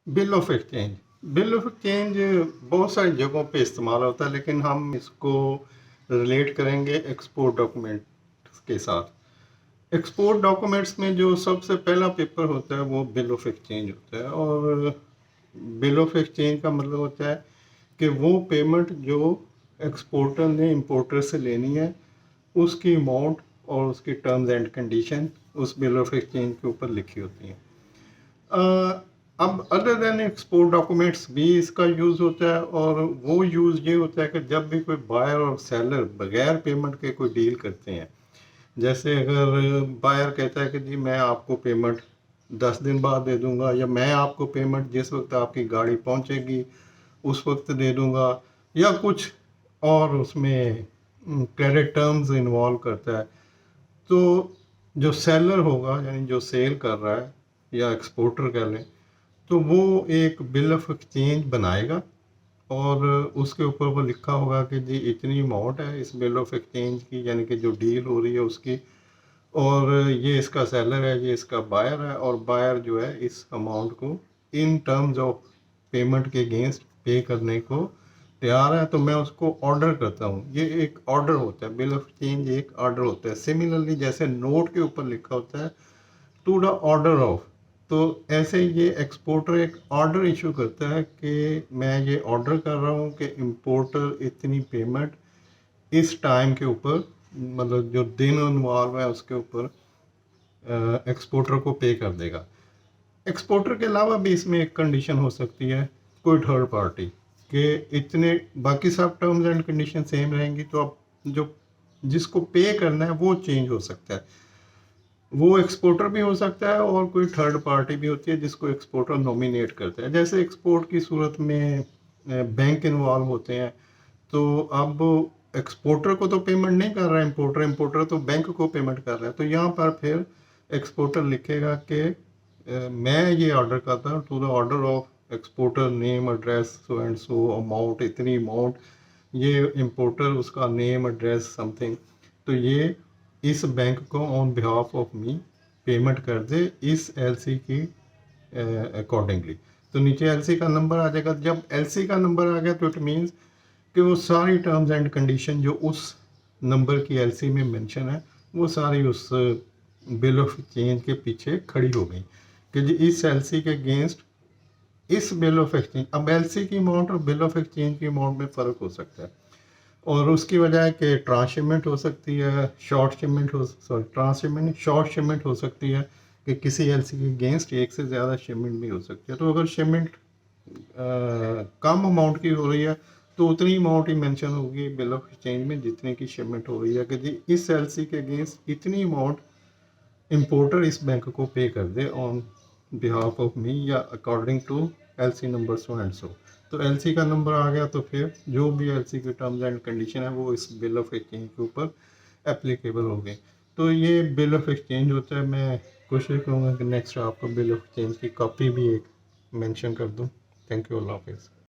Bill of exchange. Bill of exchange बहुत सारी जगहों पे इस्तेमाल होता है, लेकिन हम इसको रिलेट करेंगे एक्सपोर्ट डॉक्यूमेंट के साथ। एक्सपोर्ट डॉक्यूमेंट्स में जो सबसे पहला पेपर होता है वो बिल ऑफ एक्सचेंज होता है। और बिल ऑफ एक्सचेंज का मतलब होता है कि वो पेमेंट जो एक्सपोर्टर ने इंपोर्टर से लेनी है, उसकी अमाउंट और उसकी टर्म्स एंड कंडीशन उस बिल ऑफ एक्सचेंज के ऊपर लिखी होती हैं। अब अदर देन एक्सपोर्ट डॉक्यूमेंट्स भी इसका यूज़ होता है, और वो यूज़ ये होता है कि जब भी कोई बायर और सेलर बगैर पेमेंट के कोई डील करते हैं, जैसे अगर बायर कहता है कि जी मैं आपको पेमेंट 10 दिन बाद दे दूंगा, या मैं आपको पेमेंट जिस वक्त आपकी गाड़ी पहुंचेगी उस वक्त दे दूंगा, या कुछ और उसमें क्रेडिट टर्म्स इन्वॉल्व करता है, तो जो सेलर होगा यानी जो सेल कर रहा है या एक्सपोर्टर कह लें, तो वो एक बिल ऑफ एक्सचेंज बनाएगा और उसके ऊपर वो लिखा होगा कि जी इतनी अमाउंट है इस बिल ऑफ एक्सचेंज की, यानी कि जो डील हो रही है उसकी, और ये इसका सेलर है, ये इसका बायर है, और बायर जो है इस अमाउंट को इन टर्म्स ऑफ पेमेंट के अगेंस्ट पे करने को तैयार है, तो मैं उसको ऑर्डर करता हूँ। ये एक ऑर्डर होता है, बिल ऑफ एक्सचेंज एक ऑर्डर होता है। सिमिलरली जैसे नोट के ऊपर लिखा होता है टू द ऑर्डर ऑफ, तो ऐसे ये एक्सपोर्टर एक ऑर्डर इशू करता है कि मैं ये ऑर्डर कर रहा हूँ कि इंपोर्टर इतनी पेमेंट इस टाइम के ऊपर, मतलब जो दिन इन्वॉल्व है उसके ऊपर एक्सपोर्टर को पे कर देगा। एक्सपोर्टर के अलावा भी इसमें एक कंडीशन हो सकती है कोई थर्ड पार्टी के इतने, बाकी सब टर्म्स एंड कंडीशन सेम रहेंगी, तो अब जो जिसको पे करना है वो चेंज हो सकता है। वो एक्सपोर्टर भी हो सकता है और कोई थर्ड पार्टी भी होती है जिसको एक्सपोर्टर नॉमिनेट करता है। जैसे एक्सपोर्ट की सूरत में बैंक इन्वॉल्व होते हैं, तो अब एक्सपोर्टर को तो पेमेंट नहीं कर रहा है इंपोर्टर, इंपोर्टर तो बैंक को पेमेंट कर रहा है, तो यहाँ पर फिर एक्सपोर्टर लिखेगा कि मैं ये ऑर्डर करता हूँ to the order of exporter name address so and so amount, इतनी अमाउंट, ये इंपोर्टर उसका नेम एड्रेस समथिंग, तो ये इस बैंक को on behalf of me payment कर दे इस एलसी की अकॉर्डिंगली। तो नीचे एलसी का नंबर आ जाएगा। जब एलसी का नंबर आ गया तो इट मीन्स कि वो सारी टर्म्स एंड कंडीशन जो उस नंबर की एलसी में मेंशन है वो सारी उस बिल ऑफ एक्सचेंज के पीछे खड़ी हो गई कि जी इस एलसी के अगेंस्ट इस बिल ऑफ एक्सचेंज। अब एलसी की अमाउंट और बिल ऑफ एक्सचेंज की अमाउंट में फ़र्क हो सकता है, और उसकी वजह है कि ट्रांसशिपमेंट हो सकती है, शॉर्ट शिपमेंट हो, सॉरी ट्रांसशिपमेंट शॉर्ट शिपमेंट हो सकती है कि किसी एलसी के अगेंस्ट एक से ज़्यादा शिपमेंट भी हो सकती है। तो अगर शिपमेंट कम अमाउंट की हो रही है तो उतनी अमाउंट ही मेंशन होगी बिल ऑफ एक्सचेंज में जितने की शिपमेंट हो रही है कि जी इस एलसी के अगेंस्ट इतनी अमाउंट इंपोर्टर इस बैंक को पे कर दे ऑन बिहाफ ऑफ मी या according to LC number so and so. तो एलसी का नंबर आ गया तो फिर जो भी एलसी की टर्म्स एंड कंडीशन है वो इस बिल ऑफ एक्सचेंज के ऊपर एप्लीकेबल हो गई। तो ये बिल ऑफ एक्सचेंज होता है। मैं कोशिश करूँगा कि नेक्स्ट आपको बिल ऑफ एक्सचेंज की कॉपी भी एक मेंशन कर दूँ। थैंक यू, अल्लाह हाफिज़।